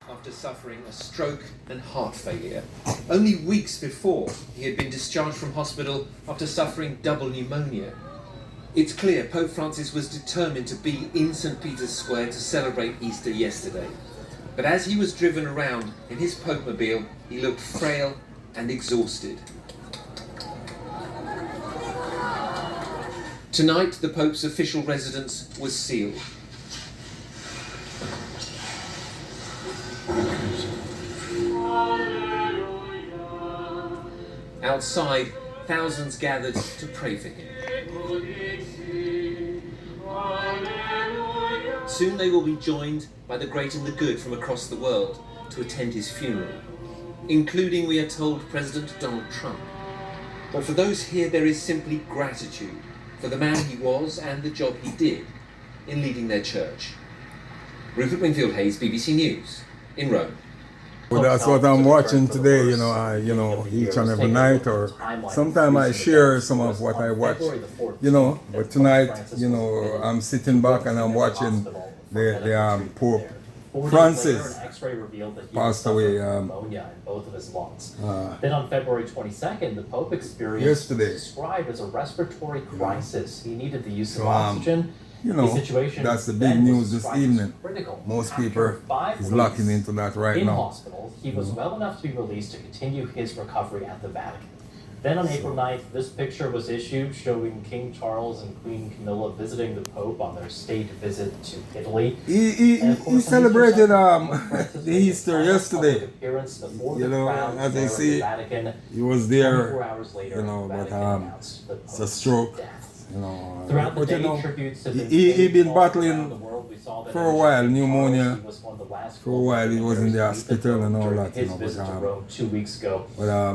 after suffering a stroke and heart failure. Only weeks before, he had been discharged from hospital after suffering double pneumonia. It's clear Pope Francis was determined to be in St. Peter's Square to celebrate Easter yesterday. But as he was driven around in his Pope-mobile, he looked frail and exhausted. Tonight, the Pope's official residence was sealed. Outside, thousands gathered to pray for him. Soon they will be joined by the great and the good from across the world to attend his funeral, including, we are told, President Donald Trump. But for those here, there is simply gratitude for the man he was and the job he did in leading their church. Rupert Wingfield-Hayes, BBC News, in Rome. Well, that's what I'm watching today, each and every night, or sometimes I share some of what I watch, but tonight, I'm sitting back and I'm watching the Pope Francis passed away in both of his lungs. Then on February 22nd, the Pope experienced what's described as a respiratory crisis. He needed the use of oxygen. That's the big news this evening. Most people is locking into that right now. In hospital, he was well enough to be released to continue his recovery at the Vatican. Then on April 9th, this picture was issued showing King Charles and Queen Camilla visiting the Pope on their state visit to Italy. He celebrated the Easter yesterday. As I see, he was there, but it's a stroke. Throughout the day, tributes have been he been battling for a while, pneumonia. For a while, he was in the hospital and all that. His visit to Rome 2 weeks ago.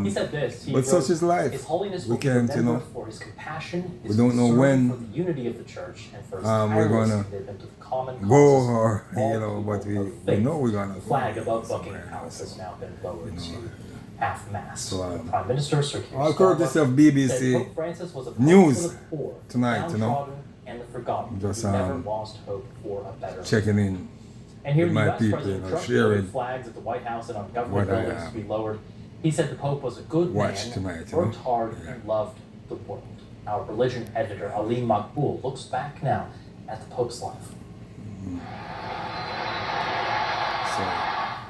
He said this. But such is life. His Holiness we can't, for his compassion, we don't know when for the unity of the church, and for his we're gonna go, or but we know we're gonna flag above Buckingham Palace has now been lowered to half mast. Prime Minister Sir Keir all courtesy of BBC News tonight, and the forgotten, just never lost hope for a better checking in and here with in the my US, people, President Trump sharing flags at the White House and on government buildings to be lowered. He said the Pope was a good man, tonight, worked hard, and loved the world. Our religion editor, Ali Makboul, looks back now at the Pope's life.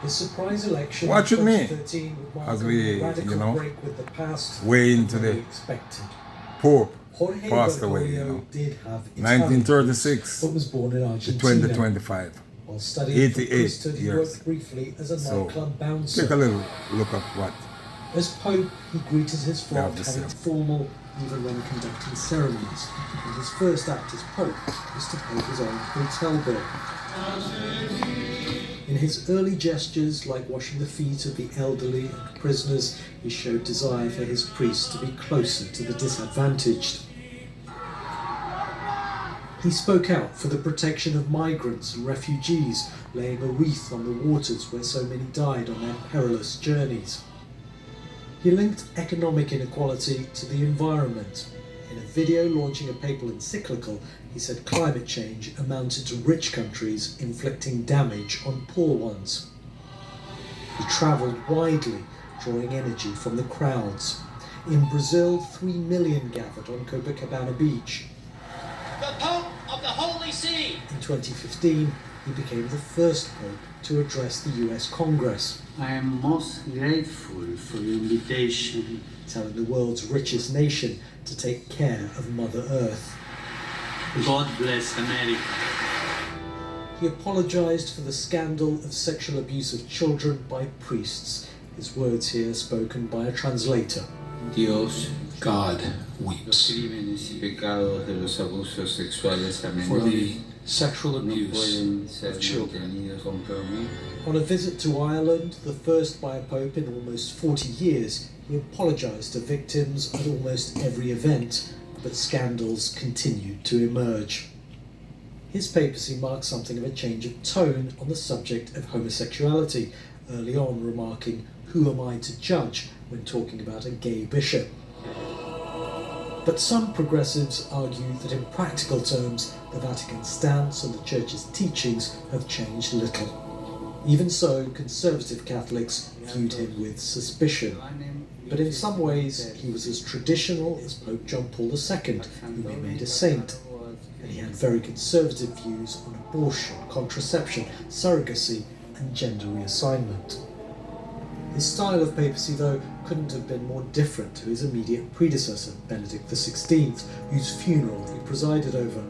His surprise election watch with me 2013 would mark as we, break with the past way into the Pope Jorge passed away, Bergoglio did have 1936 but was born in to Argentina. 2025. While studying for 88 priesthood, he years. worked briefly as a So, nightclub bouncer. take a little look at what As Pope, he greeted his flock have to having say. formal, even when conducting ceremonies. And his first act as Pope was to pay his own hotel bill. In his early gestures, like washing the feet of the elderly and prisoners, he showed desire for his priests to be closer to the disadvantaged. He spoke out for the protection of migrants and refugees, laying a wreath on the waters where so many died on their perilous journeys. He linked economic inequality to the environment. In a video launching a papal encyclical, he said climate change amounted to rich countries inflicting damage on poor ones. He travelled widely, drawing energy from the crowds. In Brazil, 3 million gathered on Copacabana Beach. The Pope of the Holy See! In 2015, he became the first Pope to address the US Congress. I am most grateful for the invitation. Telling the world's richest nation to take care of Mother Earth. God bless America. He apologised for the scandal of sexual abuse of children by priests. His words here spoken by a translator. Dios, God, weeps Los crímenes y pecados de los abusos sexuales a for the menores sexual no abuse pueden ser of children. mantenidos compromisos. On a visit to Ireland, the first by a pope in almost 40 years, he apologised to victims at almost every event, but scandals continued to emerge. His papacy marked something of a change of tone on the subject of homosexuality, early on remarking, "Who am I to judge?" when talking about a gay bishop. But some progressives argue that in practical terms, the Vatican's stance and the Church's teachings have changed little. Even so, conservative Catholics viewed him with suspicion. But in some ways, he was as traditional as Pope John Paul II, whom he made a saint. And he had very conservative views on abortion, contraception, surrogacy, and gender reassignment. His style of papacy, though, couldn't have been more different to his immediate predecessor, Benedict XVI, whose funeral he presided over.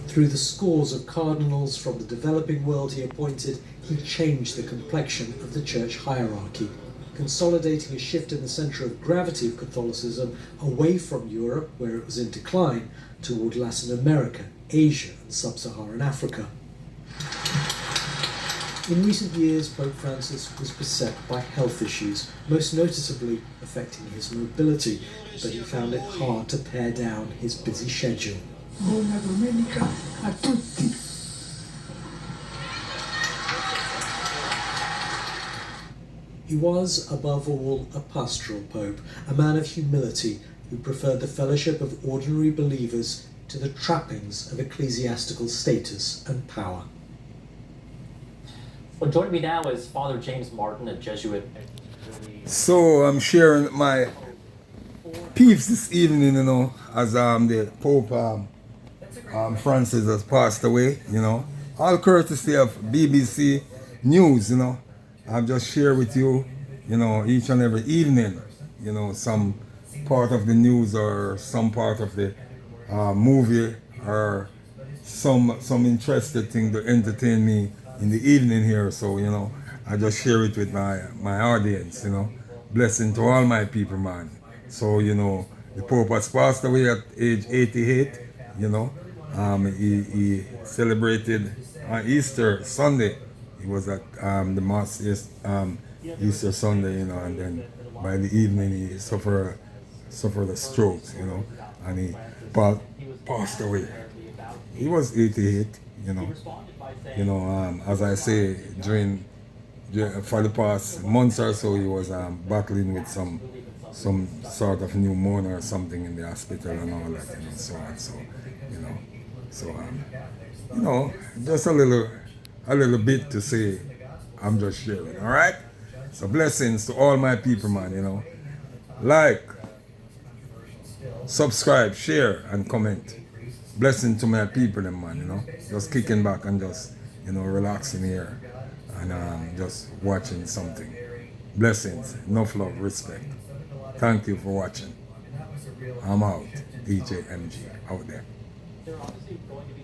Through the scores of cardinals from the developing world he appointed, he changed the complexion of the church hierarchy, consolidating a shift in the centre of gravity of Catholicism away from Europe, where it was in decline, toward Latin America, Asia, and Sub-Saharan Africa. In recent years, Pope Francis was beset by health issues, most noticeably affecting his mobility, but he found it hard to pare down his busy schedule. Buona domenica a tutti. He was, above all, a pastoral pope, a man of humility who preferred the fellowship of ordinary believers to the trappings of ecclesiastical status and power. Well, joining me now is Father James Martin, a Jesuit. So I'm sharing my peeps this evening, you know, as the Pope Francis has passed away, you know. All courtesy of BBC News, you know. I've just shared with you, you know, each and every evening, you know, some part of the news or some part of the movie or some interesting thing to entertain me in the evening here. So, you know, I just share it with my audience, you know. Blessing to all my people, man. So, you know, the Pope has passed away at age 88, you know. He celebrated on Easter Sunday. He was at the Mass Easter Sunday, you know, and then by the evening he suffered a stroke, you know, and he passed away. He was 88, you know. You know, as I say, for the past months or so, he was battling with some sort of pneumonia or something in the hospital and all that, you know, so on, so, you know. So, you know, just a little bit to say, I'm just sharing, all right? So blessings to all my people, man, you know. Like, subscribe, share, and comment. Blessing to my people, them, man, you know. Just kicking back and just, you know, relaxing here and just watching something. Blessings, enough love, respect. Thank you for watching. I'm out. DJ MG out there. They're obviously going to be